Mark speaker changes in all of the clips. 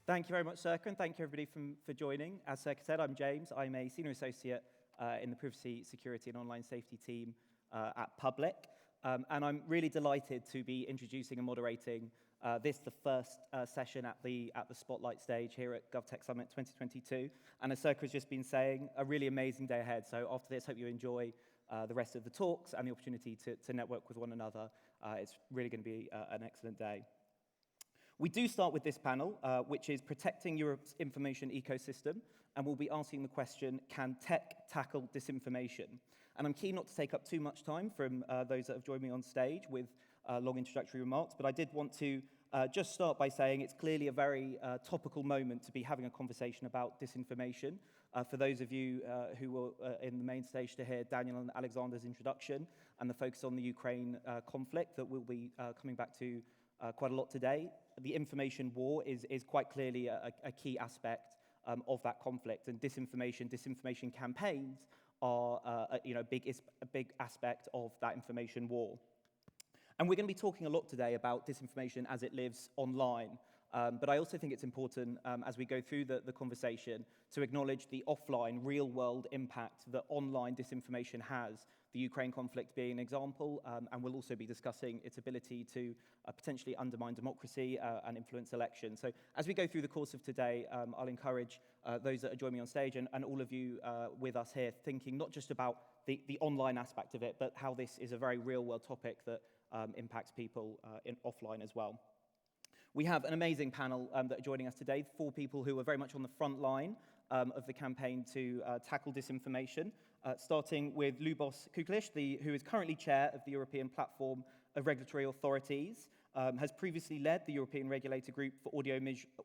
Speaker 1: Thank you very much, Circa, and thank you everybody for joining. As Circa said, I'm James. I'm a senior associate in the privacy, security, and online safety team at Public. And I'm really delighted to be introducing and moderating the first session at the Spotlight stage here at GovTech Summit 2022. And as Circa has just been saying, a really amazing day ahead. So after this, hope you enjoy the rest of the talks and the opportunity to network with one another. It's really going to be an excellent day. We do start with this panel, which is Protecting Europe's Information Ecosystem, and we'll be asking the question, can tech tackle disinformation? And I'm keen not to take up too much time from those that have joined me on stage with long introductory remarks, but I did want to just start by saying it's clearly a very topical moment to be having a conversation about disinformation. For those of you who were in the main stage to hear Daniel and Alexander's introduction and the focus on the Ukraine conflict that we'll be coming back to quite a lot today, the information war is quite clearly a key aspect of that conflict, and disinformation campaigns are a big aspect of that information war. And we're going to be talking a lot today about disinformation as it lives online. But I also think it's important, as we go through the conversation, to acknowledge the offline, real-world impact that online disinformation has, the Ukraine conflict being an example, and we'll also be discussing its ability to potentially undermine democracy and influence elections. So as we go through the course of today, I'll encourage those that are joining me on stage and all of you with us here thinking not just about the online aspect of it, but how this is a very real-world topic that impacts people offline as well. We have an amazing panel that are joining us today, 4 people who are very much on the front line of the campaign to tackle disinformation, starting with Ľuboš Kukliš, who is currently chair of the European Platform of Regulatory Authorities, has previously led the European Regulator Group for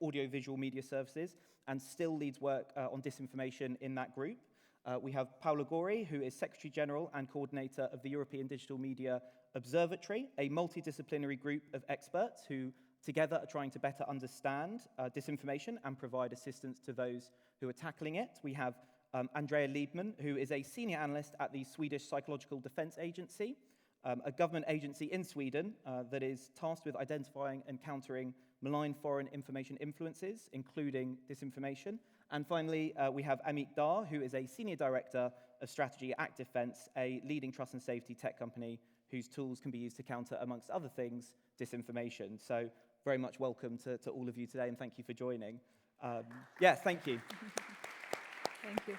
Speaker 1: Audiovisual Media Services, and still leads work on disinformation in that group. We have Paolo Gori, who is Secretary General and Coordinator of the European Digital Media Observatory, a multidisciplinary group of experts who together are trying to better understand disinformation and provide assistance to those who are tackling it. We have Andrea Liebman, who is a senior analyst at the Swedish Psychological Defense Agency, a government agency in Sweden that is tasked with identifying and countering malign foreign information influences, including disinformation. And finally, we have Amit Dar, who is a senior director of strategy at Defense, a leading trust and safety tech company whose tools can be used to counter, amongst other things, disinformation. So very much welcome to all of you today, and thank you for joining. Yes, thank you.
Speaker 2: Thank you.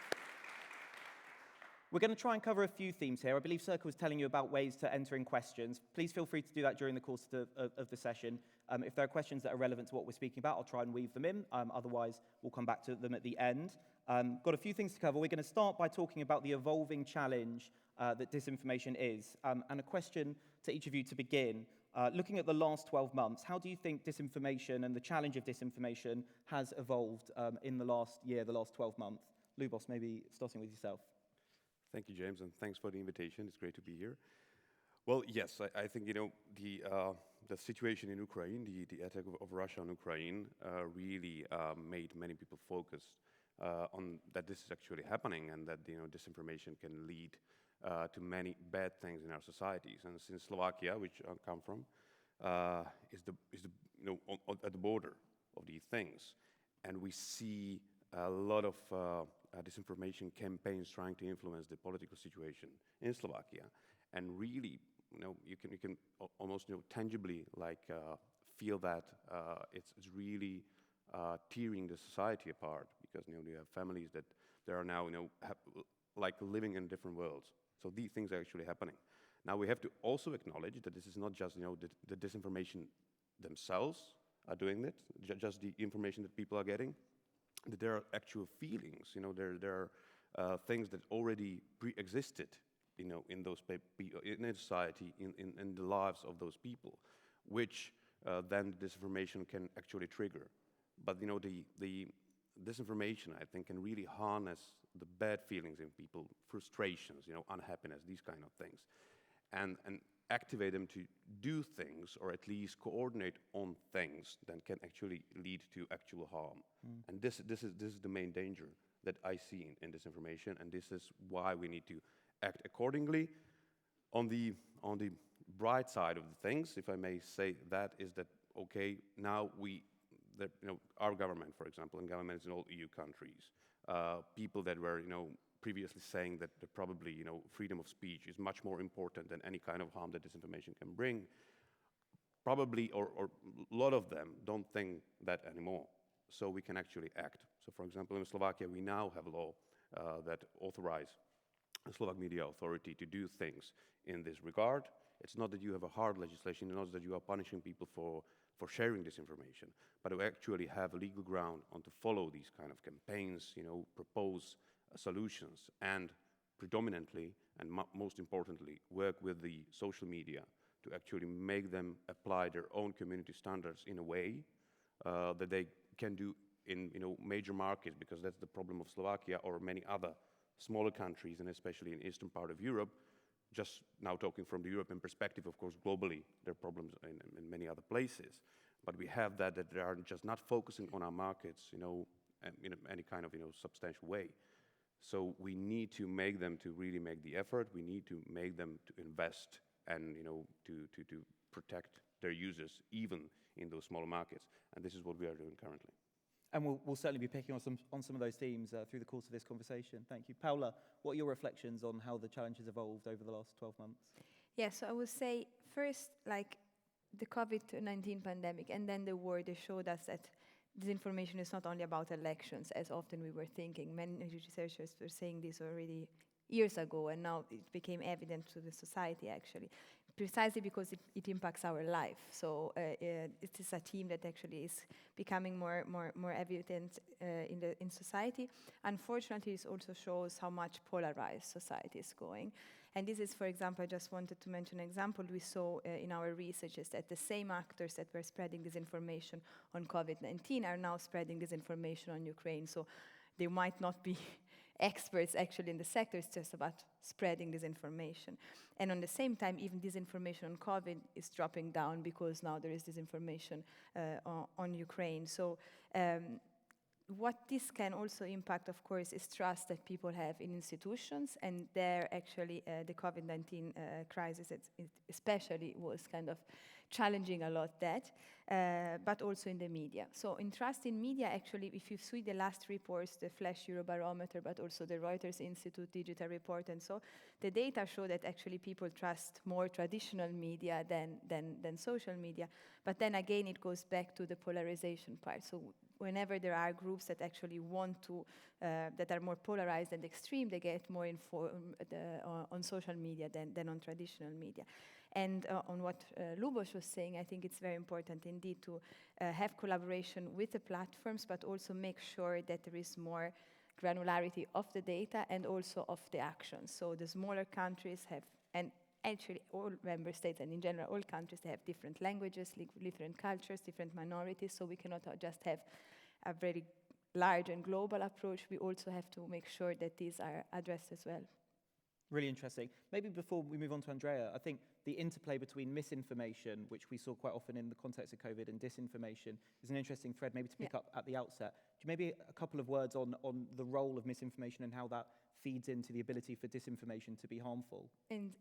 Speaker 1: We're going to try and cover a few themes here. I believe Circa was telling you about ways to enter in questions. Please feel free to do that during the course of the session. If there are questions that are relevant to what we're speaking about, I'll try and weave them in. Otherwise, we'll come back to them at the end. Got a few things to cover. We're going to start by talking about the evolving challenge that disinformation is. And a question to each of you to begin. Looking at the last 12 months, how do you think disinformation and the challenge of disinformation has evolved in the last year, the last 12 months? Ľuboš, maybe starting with yourself.
Speaker 3: Thank you, James, and thanks for the invitation. It's great to be here. Well, yes, I think, the situation in Ukraine, the attack of Russia on Ukraine really made many people focus on that this is actually happening and that, disinformation can lead to many bad things in our societies. And since Slovakia, which I come from, is at the border of these things, and we see a lot of disinformation campaigns trying to influence the political situation in Slovakia, and really, you can almost tangibly feel that it's really tearing the society apart, because you have families that they are now living in different worlds. So these things are actually happening. Now we have to also acknowledge that this is not just the disinformation themselves are doing it, just the information that people are getting. That there are actual feelings, there are things that already pre-existed, in those in society, in the lives of those people, which then disinformation can actually trigger. But the disinformation, I think, can really harness the bad feelings in people, frustrations, unhappiness, these kind of things, and activate them to do things, or at least coordinate on things that can actually lead to actual harm. And this is the main danger that I see in disinformation, and this is why we need to act accordingly. On the bright side of the things, if I may say that, is that okay, now our government, for example, and governments in all EU countries, people that were, previously saying that probably, freedom of speech is much more important than any kind of harm that disinformation can bring, probably, or a lot of them don't think that anymore. So we can actually act. So, for example, in Slovakia, we now have a law that authorize the Slovak Media Authority to do things in this regard. It's not that you have a hard legislation, it's not that you are punishing people for sharing disinformation, but we actually have a legal ground on to follow these kind of campaigns, propose solutions, and predominantly, and most importantly, work with the social media to actually make them apply their own community standards in a way that they can do in major markets, because that's the problem of Slovakia or many other smaller countries, and especially in eastern part of Europe. Just now talking from the European perspective, of course, globally, there are problems in many other places. But we have that they are just not focusing on our markets, in any kind of, substantial way. So we need to make them to really make the effort. We need to make them to invest and, to protect their users, even in those smaller markets. And this is what we are doing currently.
Speaker 1: And we'll certainly be picking on some of those themes through the course of this conversation. Thank you. Paula, what are your reflections on how the challenge has evolved over the last 12 months?
Speaker 2: Yeah, so I would say first, like the COVID-19 pandemic and then the war, they showed us that disinformation is not only about elections, as often we were thinking. Many researchers were saying this already years ago, and now it became evident to the society, actually, precisely because it impacts our life. So it is a theme that actually is becoming more evident in society. Unfortunately, it also shows how much polarized society is going. And this is, for example, I just wanted to mention an example we saw in our research is that the same actors that were spreading disinformation on COVID-19 are now spreading disinformation on Ukraine. So they might not be experts actually in the sector, it's just about spreading disinformation. And on the same time, even disinformation on COVID is dropping down because now there is disinformation on Ukraine. So what this can also impact, of course, is trust that people have in institutions, and there actually the COVID-19 crisis especially was kind of challenging a lot that, but also in the media. So in trust in media, actually, if you see the last reports, the Flash Eurobarometer, but also the Reuters Institute Digital Report, and so, the data show that actually people trust more traditional media than social media. But then again, it goes back to the polarization part. So whenever there are groups that actually want to, that are more polarized and extreme, they get more informed on social media than on traditional media. And on what Ľuboš was saying, I think it's very important indeed to have collaboration with the platforms, but also make sure that there is more granularity of the data and also of the actions. So the smaller countries have, and actually all member states and in general all countries, they have different languages, different cultures, different minorities, so we cannot just have a very large and global approach. We also have to make sure that these are addressed as well.
Speaker 1: Really interesting. Maybe before we move on to Andrea, I think the interplay between misinformation, which we saw quite often in the context of COVID, and disinformation is an interesting thread maybe to pick up at the outset. Do you maybe a couple of words on the role of misinformation and how that feeds into the ability for disinformation to be harmful?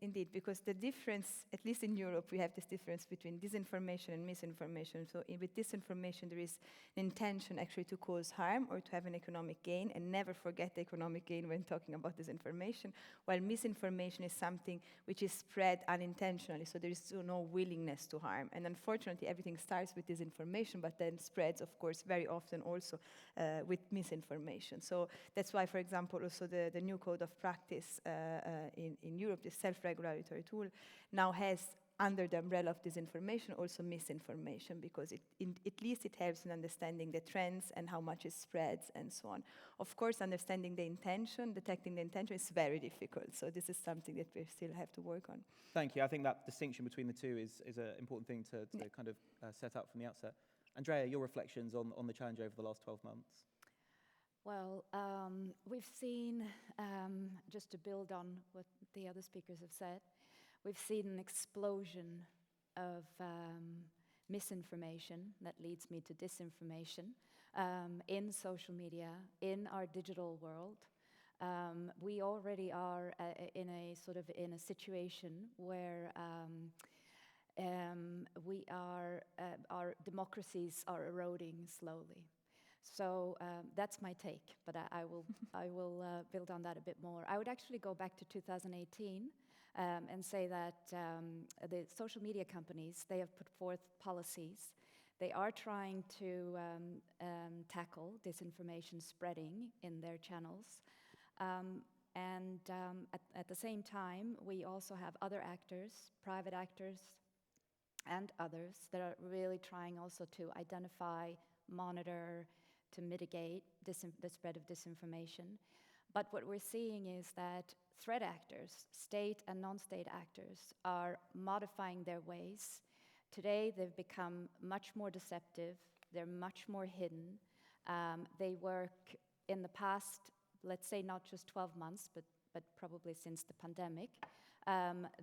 Speaker 2: Indeed, because the difference, at least in Europe, we have this difference between disinformation and misinformation. So with disinformation, there is an intention actually to cause harm or to have an economic gain, and never forget the economic gain when talking about disinformation, while misinformation is something which is spread unintentionally, so there is no willingness to harm. And unfortunately, everything starts with disinformation, but then spreads, of course, very often also with misinformation. So that's why, for example, also the new code of practice in Europe, the self-regulatory tool, now has under the umbrella of disinformation also misinformation, because at least it helps in understanding the trends and how much it spreads and so on. Of course, understanding the intention, detecting the intention is very difficult, so this is something that we still have to work on.
Speaker 1: Thank you. I think that distinction between the two is an important thing to kind of set up from the outset. Andrea, your reflections on the challenge over the last 12 months?
Speaker 4: Well, we've seen, just to build on what the other speakers have said, we've seen an explosion of misinformation that leads me to disinformation in social media, in our digital world. We already are in a situation where our democracies are eroding slowly. So that's my take, but I will build on that a bit more. I would actually go back to 2018 and say that the social media companies, they have put forth policies. They are trying to tackle disinformation spreading in their channels. At the same time, we also have other actors, private actors, and others that are really trying also to identify, monitor, to mitigate the spread of disinformation. But what we're seeing is that threat actors, state and non-state actors, are modifying their ways. Today, they've become much more deceptive. They're much more hidden. They work in the past, let's say not just 12 months, but probably since the pandemic.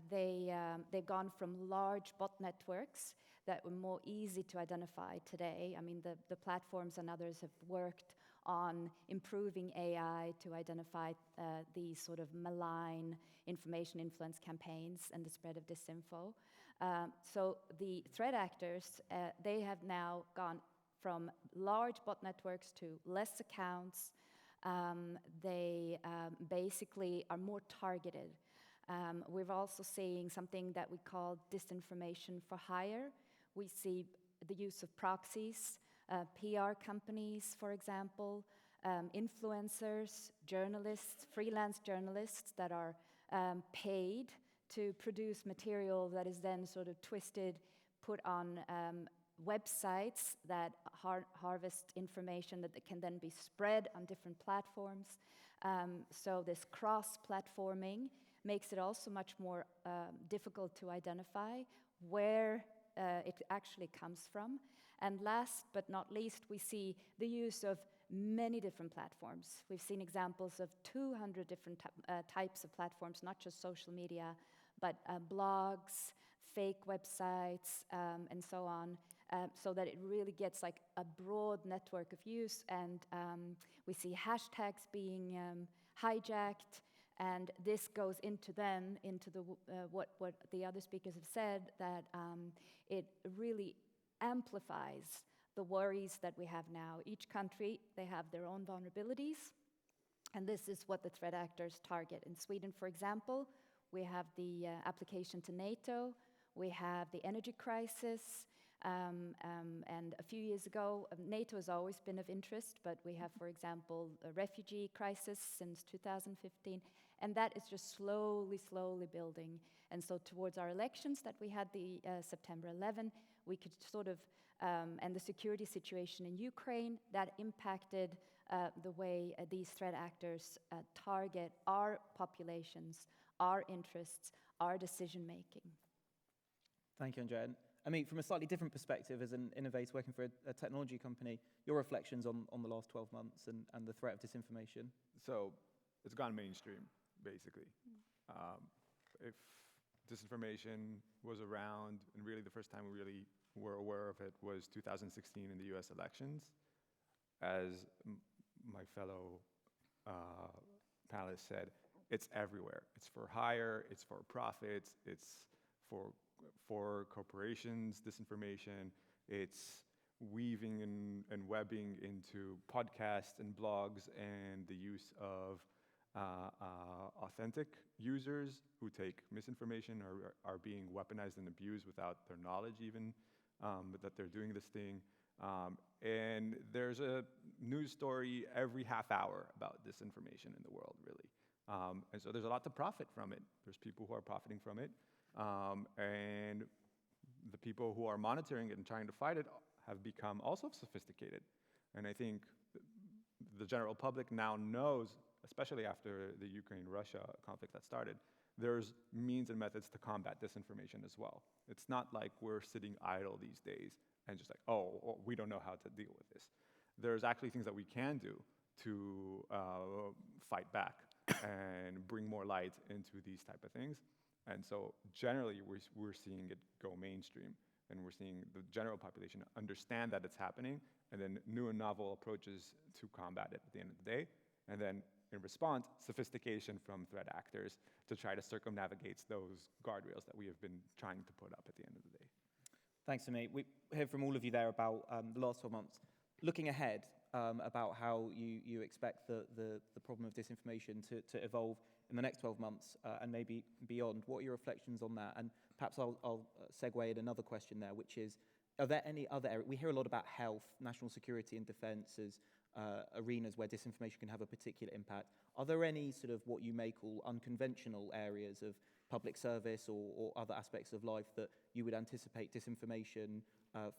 Speaker 4: They've gone from large bot networks that were more easy to identify today. I mean, the platforms and others have worked on improving AI to identify these sort of malign information influence campaigns and the spread of disinfo. So the threat actors, they have now gone from large bot networks to less accounts. They basically are more targeted. We're also seeing something that we call disinformation for hire. We see the use of proxies, PR companies, for example, influencers, journalists, freelance journalists that are paid to produce material that is then sort of twisted, put on websites that harvest information that can then be spread on different platforms. So this cross-platforming makes it also much more difficult to identify where it actually comes from. And last but not least, we see the use of many different platforms. We've seen examples of 200 different types of platforms, not just social media, but blogs, fake websites, and so on, so that it really gets like a broad network of use. And we see hashtags being hijacked. And this goes into the what the other speakers have said, that it really amplifies the worries that we have now. Each country, they have their own vulnerabilities, and this is what the threat actors target. In Sweden, for example, we have the application to NATO, we have the energy crisis, and a few years ago, NATO has always been of interest, but we have, for example, a refugee crisis since 2015, and that is just slowly building. And so towards our elections that we had the September 11, we could sort of, and the security situation in Ukraine, that impacted the way these threat actors target our populations, our interests, our decision making.
Speaker 1: Thank you, Andrea. I mean, from a slightly different perspective, as an innovator working for a technology company, your reflections on the last 12 months and the threat of disinformation?
Speaker 5: So it's gone mainstream, basically. If disinformation was around, and really the first time we really were aware of it was 2016 in the US elections. As my fellow panelists said, it's everywhere. It's for hire, it's for profits, it's for corporations, disinformation. It's weaving and webbing into podcasts and blogs and the use of authentic users who take misinformation or are being weaponized and abused without their knowledge even, that they're doing this thing. And there's a news story every half hour about disinformation in the world, really. And so there's a lot to profit from it. There's people who are profiting from it. And the people who are monitoring it and trying to fight it have become also sophisticated. And I think the general public now knows, especially after the Ukraine-Russia conflict that started, there's means and methods to combat disinformation as well. It's not like we're sitting idle these days and just like, oh, we don't know how to deal with this. There's actually things that we can do to fight back and bring more light into these type of things. And so generally, we're seeing it go mainstream, and we're seeing the general population understand that it's happening, and then new and novel approaches to combat it at the end of the day. And then in response, sophistication from threat actors to try to circumnavigate those guardrails that we have been trying to put up at the end of the day.
Speaker 1: Thanks, Amit. We heard from all of you there about the last 12 months. Looking ahead, about how you expect the problem of disinformation to evolve in the next 12 months and maybe beyond. What are your reflections on that? And perhaps I'll segue in another question there, which is, are there any other areas? We hear a lot about health, national security and defense as arenas where disinformation can have a particular impact. Are there any sort of what you may call unconventional areas of public service or other aspects of life that you would anticipate disinformation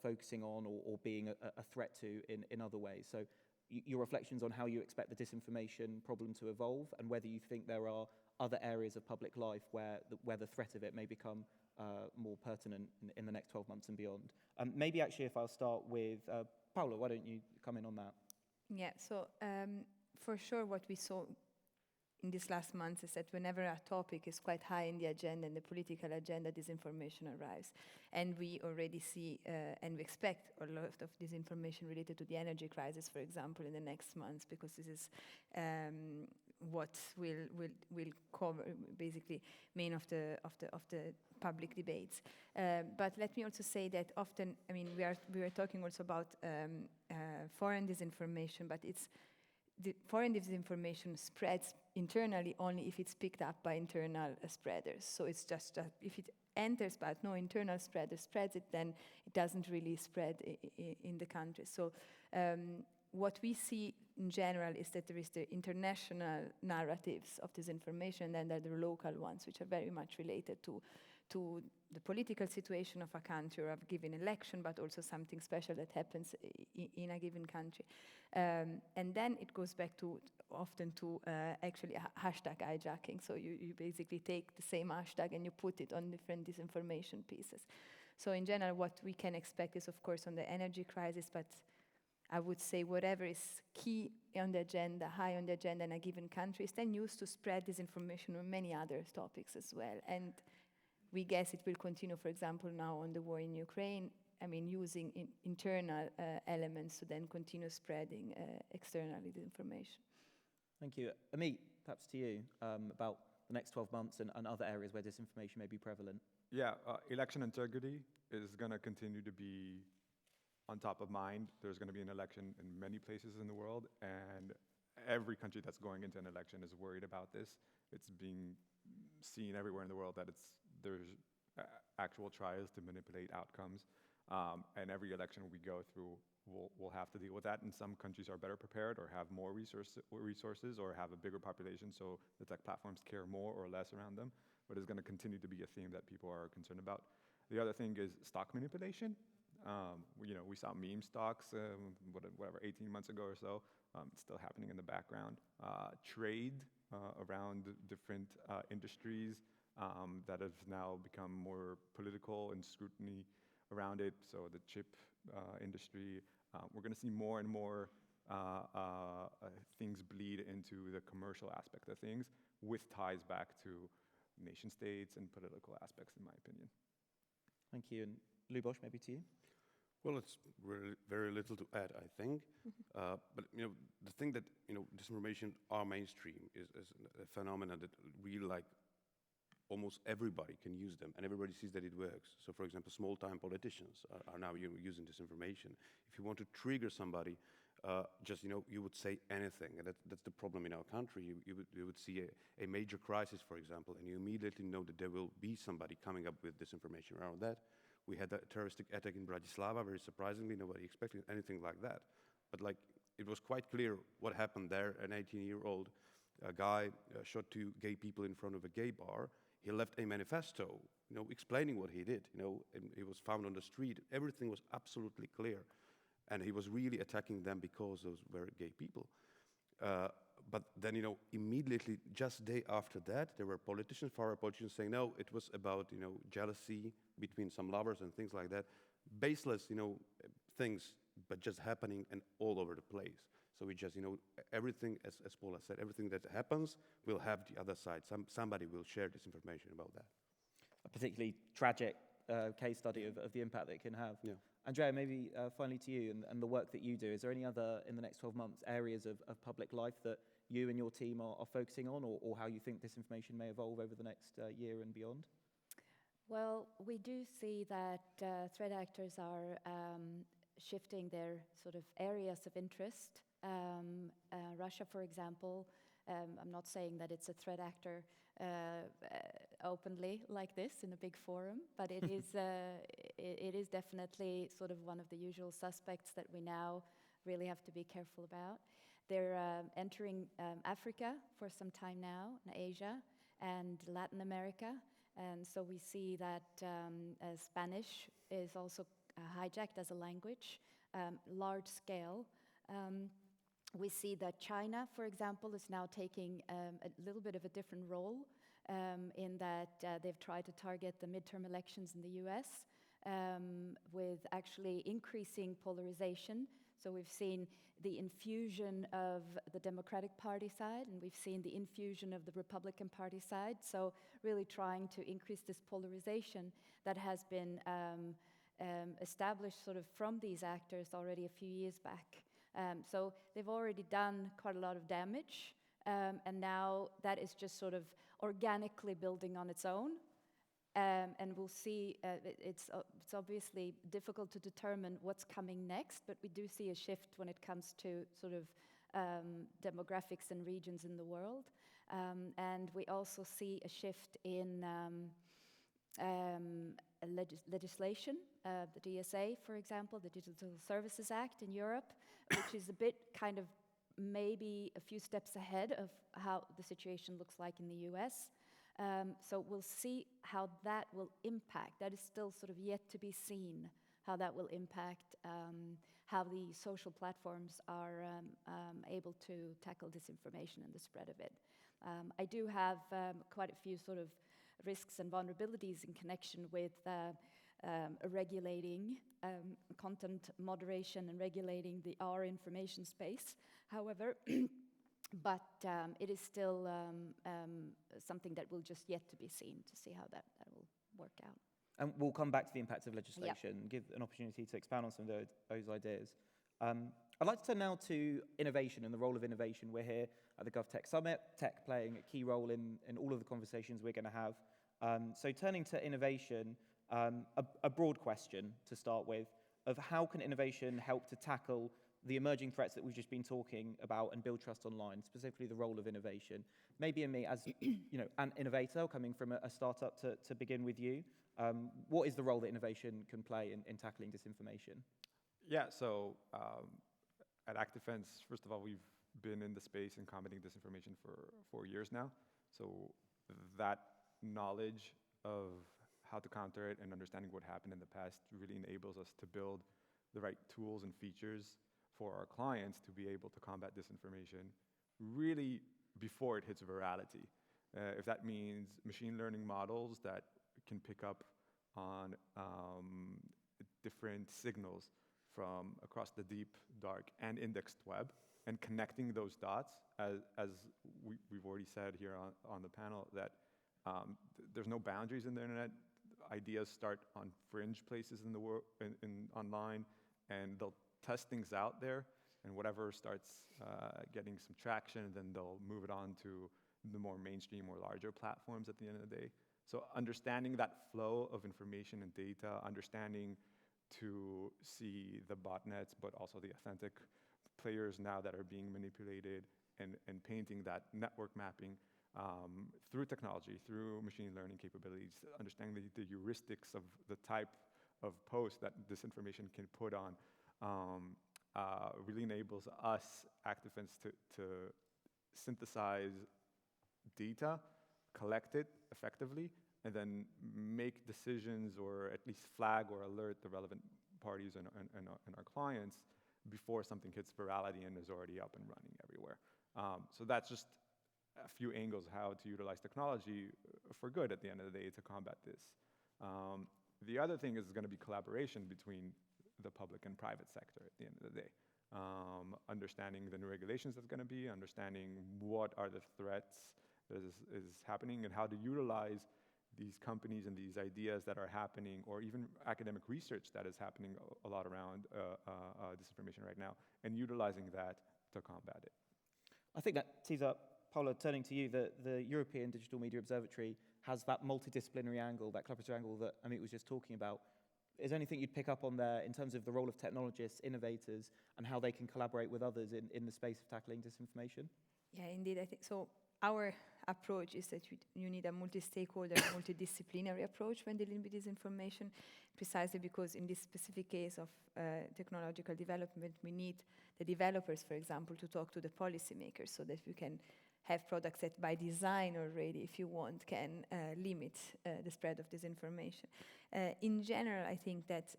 Speaker 1: focusing on or being a threat to in other ways? So your reflections on how you expect the disinformation problem to evolve and whether you think there are other areas of public life where the threat of it may become more pertinent in the next 12 months and beyond. Maybe actually if I'll start with Paula, why don't you come in on that?
Speaker 2: Yeah, so for sure what we saw in these last months is that whenever a topic is quite high in the agenda, in the political agenda, disinformation arrives. And we already see and we expect a lot of disinformation related to the energy crisis, for example, in the next months, because this is what will cover basically main of the public debates. But let me also say that often, I mean, we are talking also about foreign disinformation, but the foreign disinformation spreads internally only if it's picked up by internal spreaders. So it's just if it enters but no internal spreader spreads it, then it doesn't really spread in the country. So what we see in general is that there is the international narratives of disinformation, and then there are the local ones, which are very much related to the political situation of a country or a given election, but also something special that happens in a given country. And then it goes back often to actually hashtag hijacking. So you basically take the same hashtag and you put it on different disinformation pieces. So in general, what we can expect is, of course, on the energy crisis, but I would say whatever is key on the agenda, high on the agenda in a given country, is then used to spread disinformation on many other topics as well. And we guess it will continue, for example, now on the war in Ukraine, I mean, using internal elements to then continue spreading externally the information.
Speaker 1: Thank you. Amit, perhaps to you, about the next 12 months and other areas where disinformation may be prevalent.
Speaker 5: Yeah, election integrity is going to continue to be on top of mind. There's going to be an election in many places in the world, and every country that's going into an election is worried about this. It's being seen everywhere in the world that there's actual trials to manipulate outcomes, and every election we go through, we'll have to deal with that. And some countries are better prepared or have more resources or have a bigger population, so the tech platforms care more or less around them. But it's going to continue to be a theme that people are concerned about. The other thing is stock manipulation. We saw meme stocks, whatever, 18 months ago or so. It's still happening in the background. Trade around different industries that have now become more political and scrutiny around it. So the chip industry, we're going to see more and more things bleed into the commercial aspect of things with ties back to nation states and political aspects, in my opinion.
Speaker 1: Thank you. And Ľuboš, maybe to you?
Speaker 3: Well, it's really very little to add, I think. But the thing that disinformation are mainstream is a phenomenon that really, like, almost everybody can use them, and everybody sees that it works. So, for example, small-time politicians are now using disinformation. If you want to trigger somebody, you would say anything, and that's the problem in our country. You would see a major crisis, for example, and you immediately know that there will be somebody coming up with disinformation around that. We had a terroristic attack in Bratislava, very surprisingly, nobody expected anything like that. But it was quite clear what happened there. An 18-year-old guy shot 2 gay people in front of a gay bar. He left a manifesto, explaining what he did, and he was found on the street. Everything was absolutely clear. And he was really attacking them because those were gay people. But then, immediately, just day after that, there were politicians, far-right politicians, saying, no, it was about, jealousy between some lovers and things like that. Baseless, things, but just happening and all over the place. So we just, everything, as Paula said, everything that happens will have the other side. Somebody will share this information about that.
Speaker 1: A particularly tragic case study of the impact that it can have.
Speaker 3: Yeah.
Speaker 1: Andrea, maybe finally to you and the work that you do. Is there any other, in the next 12 months, areas of public life that you and your team are focusing on, or how you think disinformation may evolve over the next year and beyond?
Speaker 4: Well, we do see that threat actors are shifting their sort of areas of interest. Russia, for example, I'm not saying that it's a threat actor openly like this in a big forum, but it is it is definitely sort of one of the usual suspects that we now really have to be careful about. They're entering Africa for some time now, and Asia and Latin America. And so we see that Spanish is also hijacked as a language, large scale. We see that China, for example, is now taking a little bit of a different role in that they've tried to target the midterm elections in the US with actually increasing polarization. So we've seen the infusion of the Democratic Party side, and we've seen the infusion of the Republican Party side. So really trying to increase this polarization that has been established sort of from these actors already a few years back. So they've already done quite a lot of damage, and now that is just sort of organically building on its own. And we'll see, it's obviously difficult to determine what's coming next, but we do see a shift when it comes to sort of demographics and regions in the world. And we also see a shift in legislation, the DSA, for example, the Digital Services Act in Europe, which is a bit kind of maybe a few steps ahead of how the situation looks like in the US. So we'll see how that will impact. That is still sort of yet to be seen, how that will impact how the social platforms are able to tackle disinformation and the spread of it. I do have quite a few sort of risks and vulnerabilities in connection with regulating content moderation and regulating the our information space. However, but it is still something that will just yet to be seen to see how that will work out.
Speaker 1: And we'll come back to the impacts of legislation, give an opportunity to expand on some of those ideas. I'd like to turn now to innovation and the role of innovation. We're here at the GovTech Summit, tech playing a key role in all of the conversations we're going to have. So turning to innovation, a broad question to start with, of how can innovation help to tackle the emerging threats that we've just been talking about and build trust online, specifically the role of innovation. Maybe in me as an innovator coming from a startup to begin with you, what is the role that innovation can play in tackling disinformation?
Speaker 5: Yeah, so at ActDefense, first of all, we've been in the space and combating disinformation for 4 years now. So that knowledge of how to counter it and understanding what happened in the past really enables us to build the right tools and features for our clients to be able to combat disinformation really before it hits virality. If that means machine learning models that can pick up on different signals from across the deep, dark, and indexed web, and connecting those dots, as we've already said here on the panel, that there's no boundaries in the internet. Ideas start on fringe places in the world, online, and they'll test things out there, and whatever starts getting some traction, then they'll move it on to the more mainstream or larger platforms at the end of the day. So understanding that flow of information and data, understanding to see the botnets, but also the authentic players now that are being manipulated, and painting that network mapping through technology, through machine learning capabilities, understanding the heuristics of the type of post that disinformation can put on, really enables us, ActDefense, to synthesize data, collect it effectively, and then make decisions, or at least flag or alert the relevant parties and our clients before something hits virality and is already up and running everywhere. So that's just a few angles how to utilize technology for good at the end of the day to combat this. The other thing is going to be collaboration between the public and private sector at the end of the day. Understanding the new regulations that's going to be, understanding what are the threats that is happening, and how to utilize these companies and these ideas that are happening, or even academic research that is happening a lot around disinformation right now, and utilizing that to combat it.
Speaker 1: I think that tees up, Paula, turning to you, the European Digital Media Observatory has that multidisciplinary angle, that collaborative angle that Amit was just talking about. Is there anything you'd pick up on there in terms of the role of technologists, innovators, and how they can collaborate with others in the space of tackling disinformation?
Speaker 2: Yeah, indeed. I think so. Our approach is that you need a multi-stakeholder, multidisciplinary approach when dealing with disinformation, precisely because in this specific case of technological development, we need the developers, for example, to talk to the policymakers so that we can have products that by design already, if you want, can limit the spread of disinformation. In general, I think that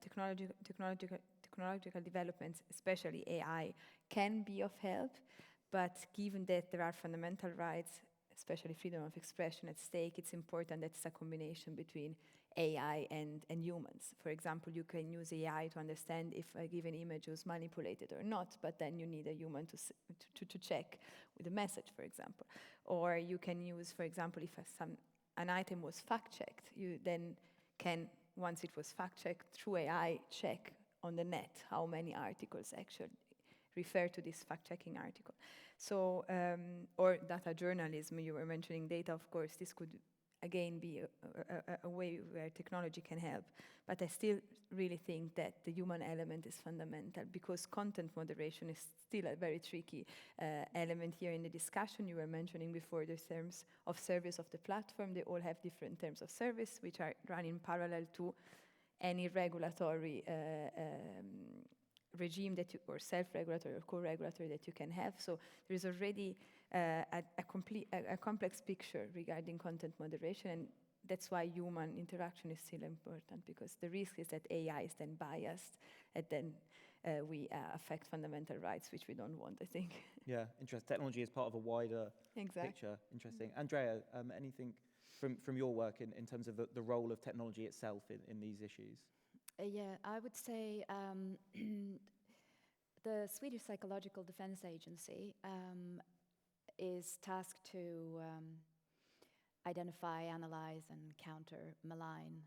Speaker 2: technological developments, especially AI, can be of help, but given that there are fundamental rights, especially freedom of expression at stake, it's important that it's a combination between AI and humans. For example, you can use AI to understand if a given image was manipulated or not, but then you need a human to check with a message, for example. Or you can use, for example, if an item was fact-checked, you then can, once it was fact-checked through AI, check on the net how many articles actually refer to this fact-checking article. So, or data journalism, you were mentioning data, of course, this could again be a way where technology can help. But I still really think that the human element is fundamental, because content moderation is still a very tricky element here in the discussion. You were mentioning before the terms of service of the platform. They all have different terms of service, which are run in parallel to any regulatory regime that you, or self-regulatory or co-regulatory that you can have. So there is already a complex picture regarding content moderation, and that's why human interaction is still important, because the risk is that AI is then biased, and then we affect fundamental rights, which we don't want, I think.
Speaker 1: Yeah, interesting. Technology is part of a wider picture. Interesting. Andrea, anything from your work in terms of the role of technology itself in these issues?
Speaker 4: Yeah, I would say the Swedish Psychological Defense Agency is tasked to identify, analyze, and counter malign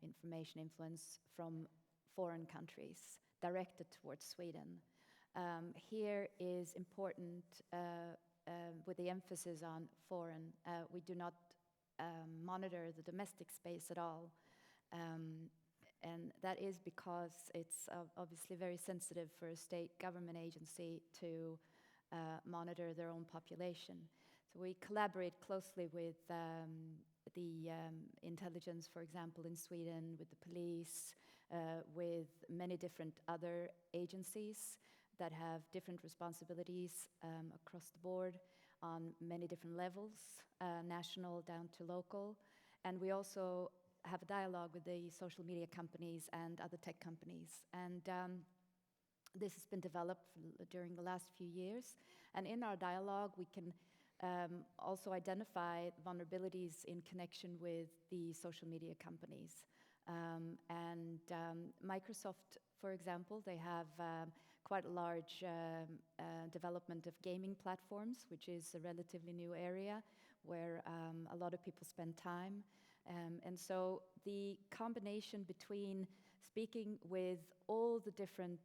Speaker 4: information influence from foreign countries directed towards Sweden. Here is important with the emphasis on foreign. We do not monitor the domestic space at all. And that is because it's obviously very sensitive for a state government agency to monitor their own population. So we collaborate closely with the intelligence, for example, in Sweden, with the police, with many different other agencies that have different responsibilities across the board on many different levels, national down to local. And we also have a dialogue with the social media companies and other tech companies. And this has been developed during the last few years. And in our dialogue, we can also identify vulnerabilities in connection with the social media companies. Microsoft, for example, they have quite a large development of gaming platforms, which is a relatively new area where a lot of people spend time. And so the combination between speaking with all the different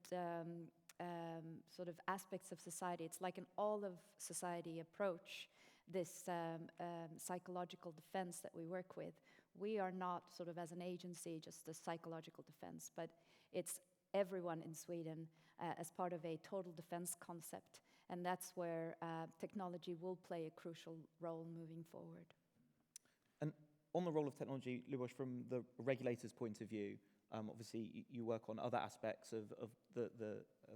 Speaker 4: sort of aspects of society, it's like an all-of-society approach, this psychological defense that we work with. We are not sort of as an agency just a psychological defense, but it's everyone in Sweden as part of a total defense concept. And that's where technology will play a crucial role moving forward.
Speaker 1: And on the role of technology, Ľuboš, from the regulator's point of view, obviously you work on other aspects of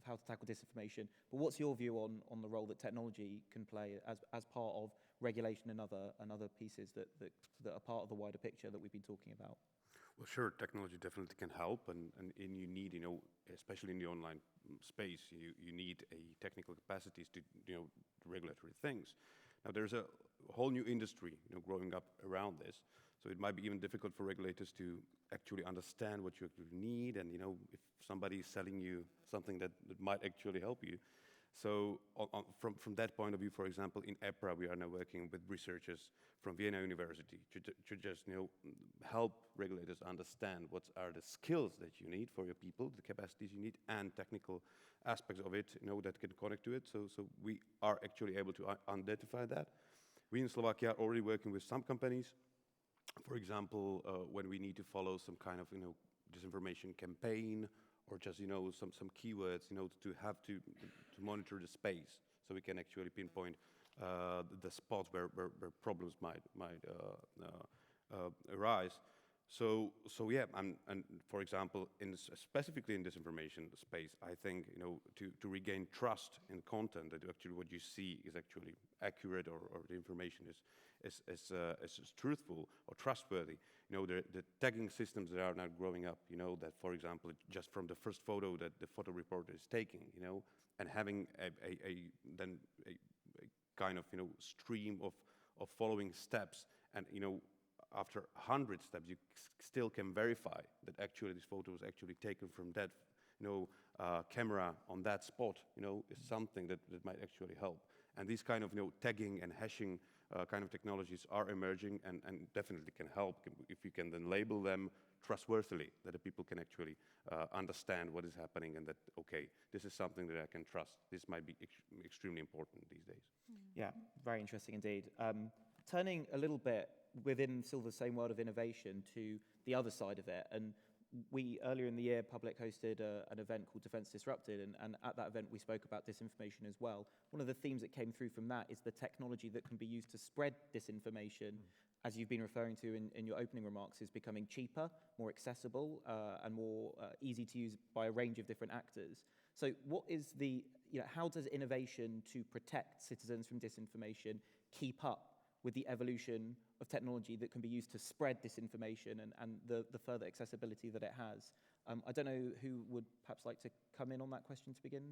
Speaker 1: how to tackle disinformation, but what's your view on the role that technology can play as part of regulation and other pieces that are part of the wider picture that we've been talking about?
Speaker 3: Well, sure, technology definitely can help, and you need, especially in the online space, you need a technical capacities to, regulatory things. Now, there's a whole new industry, growing up around this, so it might be even difficult for regulators to actually understand what you actually need, and, if somebody is selling you something that might actually help you. So from that point of view, for example, in EPRA, we are now working with researchers from Vienna University to just help regulators understand what are the skills that you need for your people, the capacities you need, and technical aspects of it, that can connect to it. So we are actually able to identify that. We in Slovakia are already working with some companies. For example, when we need to follow some kind of disinformation campaign, or just some keywords, to monitor the space, so we can actually pinpoint the spots where problems might arise. So yeah, and for example, specifically in disinformation space, I think to regain trust in content, that actually what you see is actually accurate, or the information is truthful or trustworthy. The tagging systems that are now growing up, that for example, just from the first photo that the photo reporter is taking, and having a kind of stream of following steps, and after 100 steps, you still can verify that actually this photo was actually taken from that camera on that spot, is something that might actually help. And these kind of tagging and hashing kind of technologies are emerging, and definitely can help if you can then label them trustworthily, that the people can actually understand what is happening, and that, okay, this is something that I can trust. This might be extremely important these days.
Speaker 1: Yeah, very interesting indeed. Turning a little bit within still the same world of innovation to the other side of it, and we earlier in the year, Public hosted an event called Defence Disrupted, and at that event we spoke about disinformation as well. One of the themes that came through from that is the technology that can be used to spread disinformation, as you've been referring to in your opening remarks, is becoming cheaper, more accessible, and more easy to use by a range of different actors. So what is how does innovation to protect citizens from disinformation keep up with the evolution of technology that can be used to spread disinformation and the further accessibility that it has? I don't know who would perhaps like to come in on that question to begin.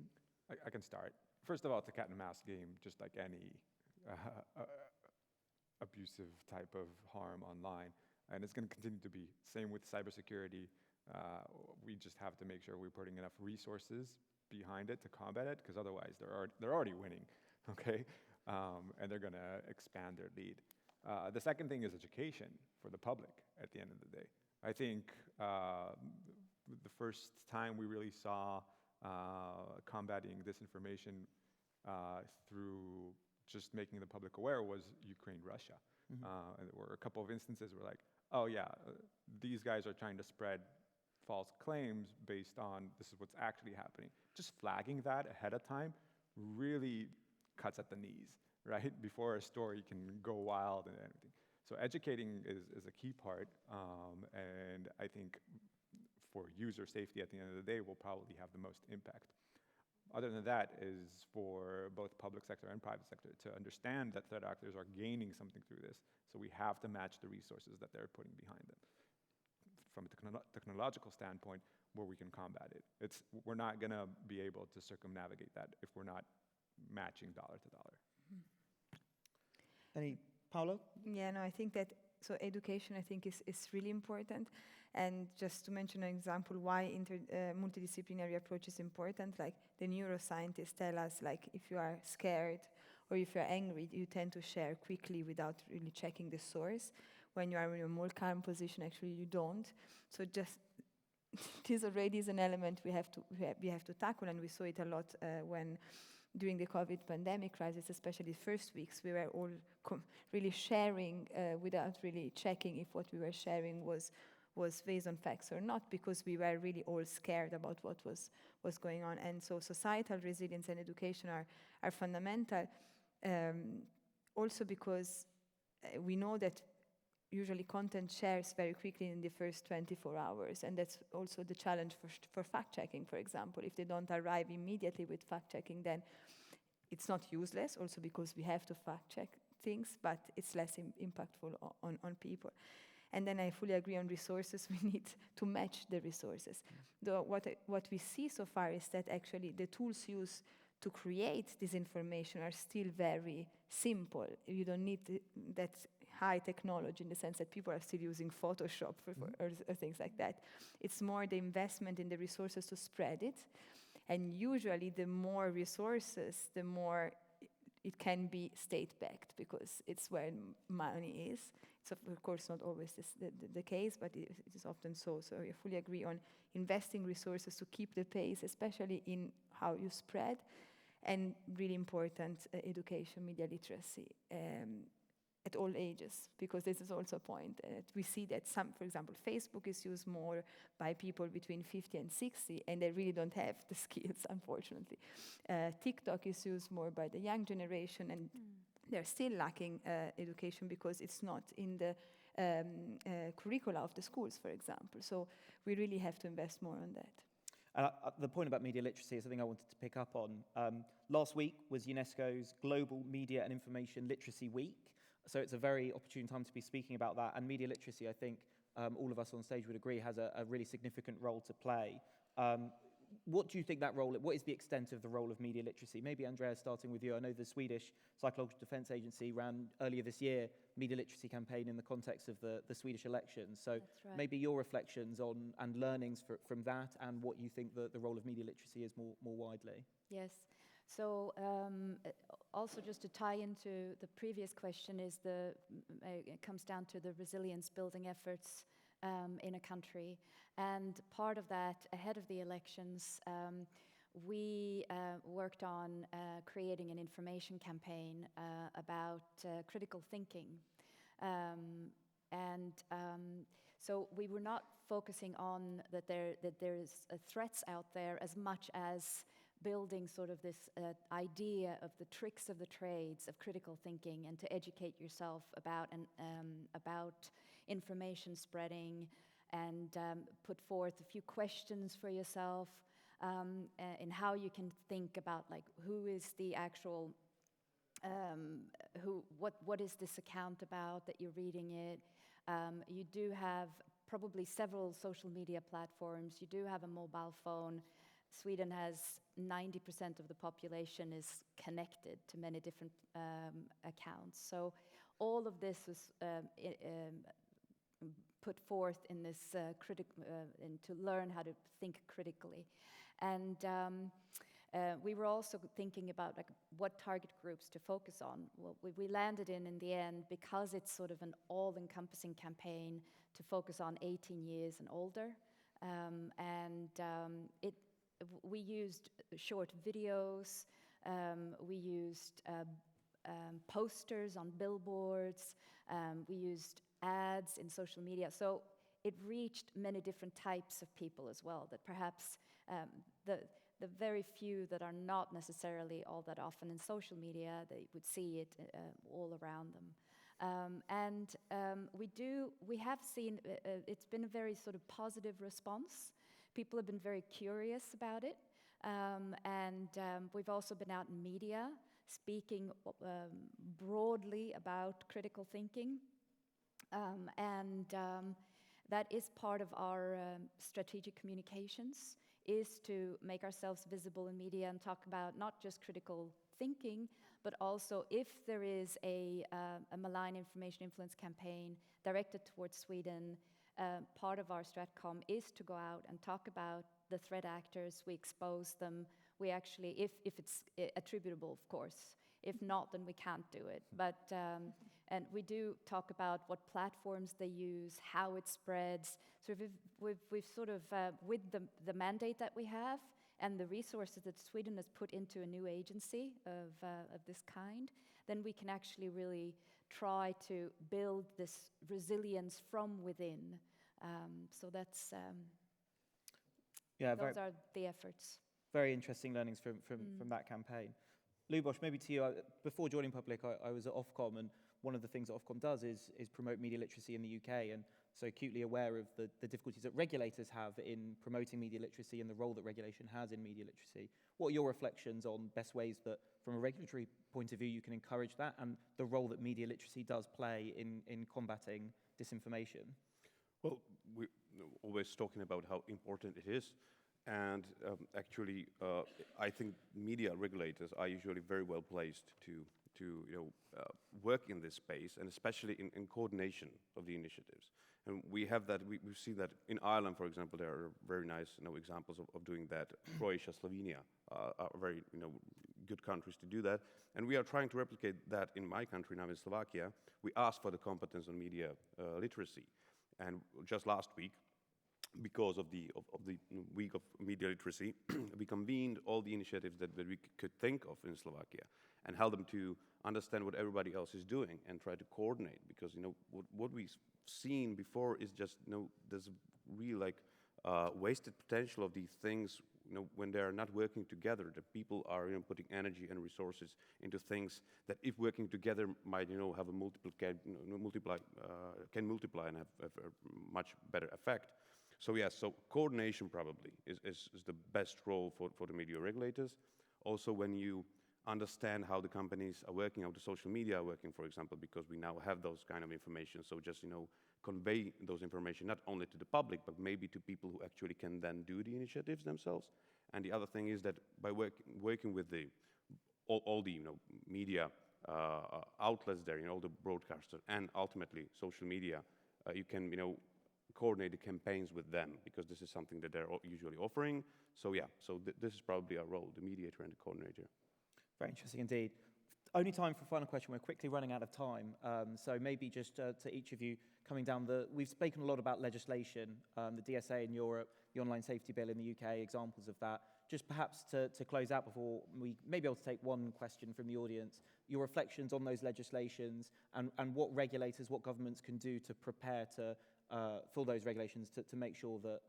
Speaker 5: I can start. First of all, it's a cat and mouse game, just like any abusive type of harm online. And it's going to continue to be. Same with cybersecurity. We just have to make sure we're putting enough resources behind it to combat it, because otherwise they're already winning, okay? And they're going to expand their lead. The second thing is education for the public at the end of the day. I think the first time we really saw combating disinformation through just making the public aware was Ukraine-Russia. And there were a couple of instances where like, oh yeah, these guys are trying to spread false claims based on this is what's actually happening. Just flagging that ahead of time really cuts at the knees, right? Before a story can go wild and everything. So educating is a key part, and I think for user safety at the end of the day will probably have the most impact. Other than that is for both public sector and private sector to understand that threat actors are gaining something through this. So we have to match the resources that they're putting behind them. From a technological standpoint, where we can combat it. We're not gonna be able to circumnavigate that if we're not matching dollar to dollar.
Speaker 1: Any, Paolo?
Speaker 2: Yeah, no, I think that, so education I think is really important. And just to mention an example why multidisciplinary approach is important, like the neuroscientists tell us, like if you are scared or if you're angry, you tend to share quickly without really checking the source. When you are in a more calm position, actually you don't. So just this already is an element we have to tackle, and we saw it a lot when during the COVID pandemic crisis, especially the first weeks, we were all really sharing without really checking if what we were sharing was based on facts or not, because we were really all scared about what was going on. And so societal resilience and education are fundamental, also because we know that usually content shares very quickly in the first 24 hours, and that's also the challenge for fact-checking, for example. If they don't arrive immediately with fact-checking, then it's not useless, also because we have to fact-check things, but it's less impactful on people. And then I fully agree on resources. We need to match the resources. What we see so far is that actually the tools used to create this information are still very simple. You don't need that high technology in the sense that people are still using Photoshop or things like that. It's more the investment in the resources to spread it. And usually the more resources, the more it can be state-backed, because it's where money is. It's of course not always the case, but it is often so. So I fully agree on investing resources to keep the pace, especially in how you spread, and really important education, media literacy. at all ages, because this is also a point. We see that for example, Facebook is used more by people between 50 and 60, and they really don't have the skills, unfortunately. TikTok is used more by the young generation, and they're still lacking education because it's not in the curricula of the schools, for example. So we really have to invest more on that.
Speaker 1: The point about media literacy is something I wanted to pick up on. Last week was UNESCO's Global Media and Information Literacy Week, so it's a very opportune time to be speaking about that. And media literacy, I think all of us on stage would agree, has a really significant role to play. What do you think that role, what is the extent of the role of media literacy? Maybe Andrea, starting with you. I know the Swedish Psychological Defence Agency ran earlier this year media literacy campaign in the context of the Swedish elections. So
Speaker 4: right.
Speaker 1: maybe your reflections on and learnings from that, and what you think the role of media literacy is more widely.
Speaker 4: Yes. So also just to tie into the previous question is it comes down to the resilience building efforts in a country. And part of that, ahead of the elections, we worked on creating an information campaign about critical thinking. So we were not focusing on that there's threats out there as much as building sort of this idea of the tricks of the trades of critical thinking, and to educate yourself about information spreading, and put forth a few questions for yourself in how you can think about, like, who is the actual what is this account about that you're reading it. You do have probably several social media platforms. You do have a mobile phone. Sweden has 90% of the population is connected to many different accounts. So all of this was put forth in this and to learn how to think critically. And we were also thinking about, like, what target groups to focus on. Well, we landed in the end, because it's sort of an all-encompassing campaign, to focus on 18 years and older. We used short videos, we used posters on billboards, we used ads in social media. So it reached many different types of people as well, that perhaps the very few that are not necessarily all that often in social media, they would see it all around them. We have seen, it's been a very sort of positive response. People have been very curious about it. We've also been out in media speaking broadly about critical thinking. That is part of our strategic communications, is to make ourselves visible in media and talk about not just critical thinking, but also if there is a malign information influence campaign directed towards Sweden, part of our Stratcom is to go out and talk about the threat actors. We expose them. We actually, if it's attributable, of course. If not, then we can't do it. But and we do talk about what platforms they use, how it spreads. So we've sort of with the mandate that we have and the resources that Sweden has put into a new agency of this kind, then we can actually really try to build this resilience from within. So that's those are the efforts.
Speaker 1: Very interesting learnings from that campaign. Ľuboš, maybe to you. Before joining Public, I was at Ofcom, and one of the things that Ofcom does is promote media literacy in the UK, and so acutely aware of the difficulties that regulators have in promoting media literacy and the role that regulation has in media literacy. What are your reflections on best ways that, from a regulatory point of view, you can encourage that, and the role that media literacy does play in combating disinformation?
Speaker 3: Well, we're always talking about how important it is. And actually, I think media regulators are usually very well placed to work in this space, and especially in coordination of the initiatives. And we have that. We see that in Ireland, for example, there are very nice examples of doing that. Croatia, Slovenia are very good countries to do that. And we are trying to replicate that in my country now, in Slovakia. We asked for the competence on media literacy, and just last week, because of the week of media literacy, we convened all the initiatives that we could think of in Slovakia and held them to understand what everybody else is doing and try to coordinate. Because what we've seen before is just there's real wasted potential of these things when they are not working together. That people are putting energy and resources into things that, if working together, might have a can multiply and have a much better effect. So yes, so coordination probably is the best role for the media regulators. Also, when you understand how the companies are working, how the social media are working, for example, because we now have those kind of information. So just convey those information not only to the public, but maybe to people who actually can then do the initiatives themselves. And the other thing is that by working with all the media outlets there, all the broadcasters, and ultimately social media, you can coordinate the campaigns with them, because this is something that they're usually offering. So yeah, this is probably our role, the mediator and the coordinator.
Speaker 1: Very interesting indeed. Only time for a final question. We're quickly running out of time. So maybe just to each of you coming down we've spoken a lot about legislation, the DSA in Europe, the online safety bill in the UK, examples of that. Just perhaps to close out before we may be able to take one question from the audience, your reflections on those legislations and what regulators, what governments can do to prepare to for those regulations to make sure that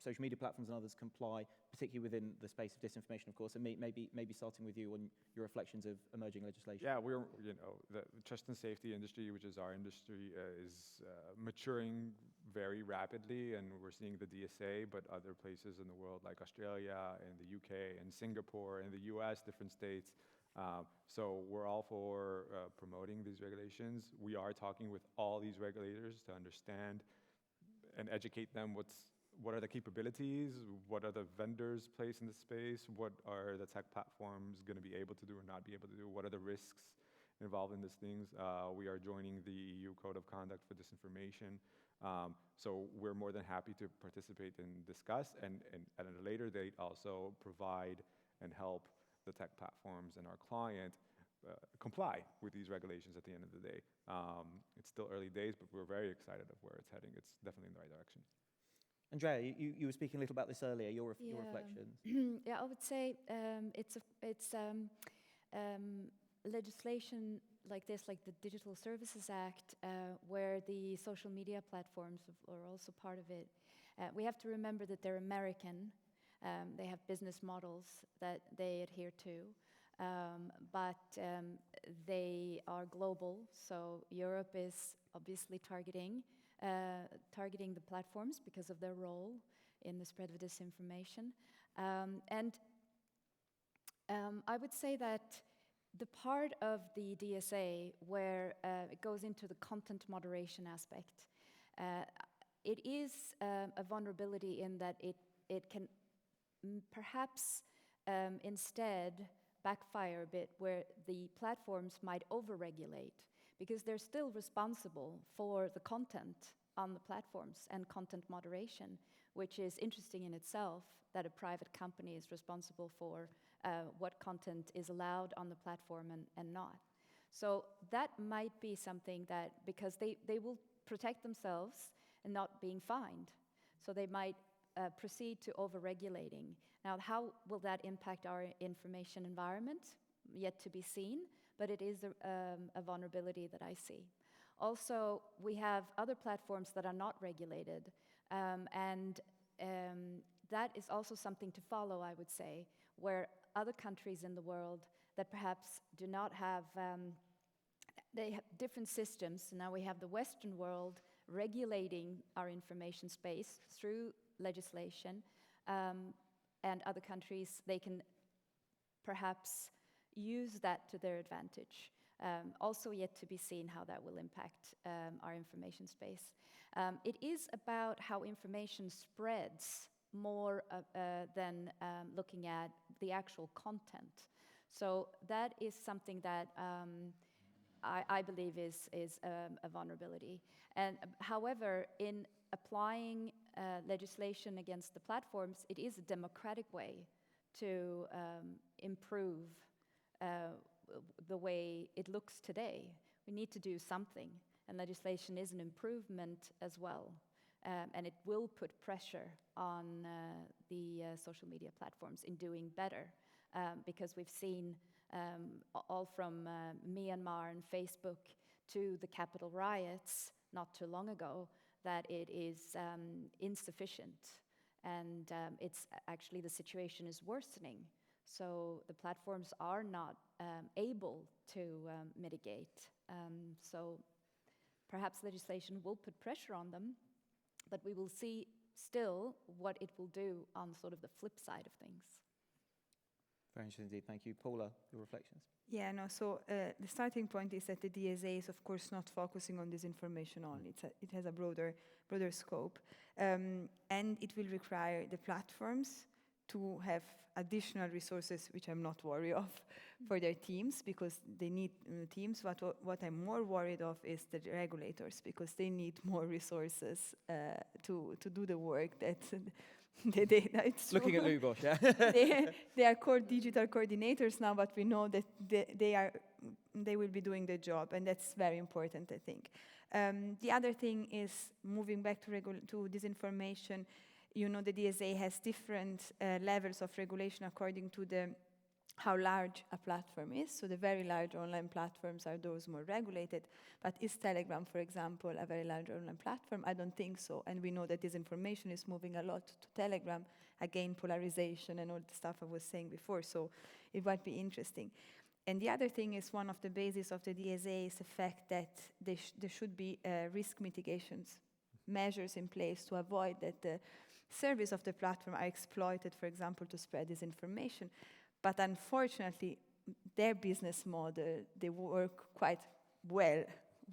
Speaker 1: social media platforms and others comply, particularly within the space of disinformation, of course, and maybe starting with you on your reflections of emerging legislation.
Speaker 5: Yeah, we're, the trust and safety industry, which is our industry, is maturing very rapidly, and we're seeing the DSA, but other places in the world like Australia and the UK and Singapore and the US, different states. So we're all for promoting these regulations. We are talking with all these regulators to understand and educate them what are the capabilities, what are the vendors' place in the space, what are the tech platforms going to be able to do or not be able to do, what are the risks involved in these things. We are joining the EU Code of Conduct for Disinformation. So we're more than happy to participate and discuss, and at a later date also provide and help the tech platforms and our client comply with these regulations at the end of the day. It's still early days, but we're very excited of where it's heading. It's definitely in the right direction.
Speaker 1: Andrea, you were speaking a little about this earlier, your reflections.
Speaker 4: Yeah, I would say it's legislation like this, like the Digital Services Act, where the social media platforms are also part of it. We have to remember that they're American. They have business models that they adhere to, but they are global. So Europe is obviously targeting the platforms because of their role in the spread of disinformation. And I would say that the part of the DSA where it goes into the content moderation aspect, it is a vulnerability in that it can perhaps instead backfire a bit, where the platforms might overregulate, because they're still responsible for the content on the platforms and content moderation, which is interesting in itself, that a private company is responsible for what content is allowed on the platform and not. So that might be something that, because they will protect themselves and not being fined, so they might proceed to over-regulating. Now, how will that impact our information environment? Yet to be seen, but it is a vulnerability that I see. Also, we have other platforms that are not regulated, and that is also something to follow, I would say, where other countries in the world that perhaps do not have, they have different systems. Now we have the Western world regulating our information space through legislation, and other countries, they can perhaps use that to their advantage. Also yet to be seen how that will impact our information space. It is about how information spreads more than looking at the actual content. So that is something that I believe is a vulnerability. And however, in applying legislation against the platforms, it is a democratic way to improve the way it looks today. We need to do something, and legislation is an improvement as well. and it will put pressure on the social media platforms in doing better, because we've seen all from Myanmar and Facebook to the Capitol riots not too long ago, that it is insufficient, and it's actually the situation is worsening. So the platforms are not able to mitigate. So perhaps legislation will put pressure on them, but we will see still what it will do on sort of the flip side of things.
Speaker 1: Very interesting indeed. Thank you. Paula, your reflections?
Speaker 2: Yeah, no, so the starting point is that the DSA is, of course, not focusing on disinformation only. It has a broader scope. And it will require the platforms to have additional resources, which I'm not worried of, for their teams, because they need teams. What I'm more worried of is the regulators, because they need more resources to do the work that it's
Speaker 1: Looking at Ľuboš, yeah.
Speaker 2: they are digital coordinators now, but we know that they will be doing the job, and that's very important, I think. The other thing is, moving back to disinformation, you know, the DSA has different levels of regulation according to how large a platform is. So the very large online platforms are those more regulated. But is Telegram, for example, a very large online platform? I don't think so. And we know that disinformation is moving a lot to Telegram. Again, polarization and all the stuff I was saying before. So it might be interesting. And the other thing is, one of the bases of the DSA is the fact that there should be risk mitigations measures in place to avoid that the service of the platform are exploited, for example, to spread disinformation. But unfortunately, their business model, they work quite well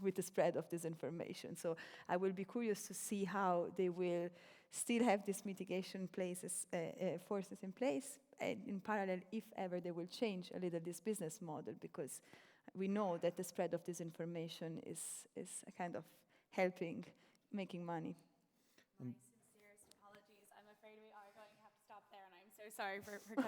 Speaker 2: with the spread of disinformation. So I will be curious to see how they will still have these mitigation forces in place, and in parallel, if ever, they will change a little this business model, because we know that the spread of disinformation is a kind of helping making money.
Speaker 6: My sincerest apologies. I'm afraid we are going to have to stop there, and I'm so sorry for cutting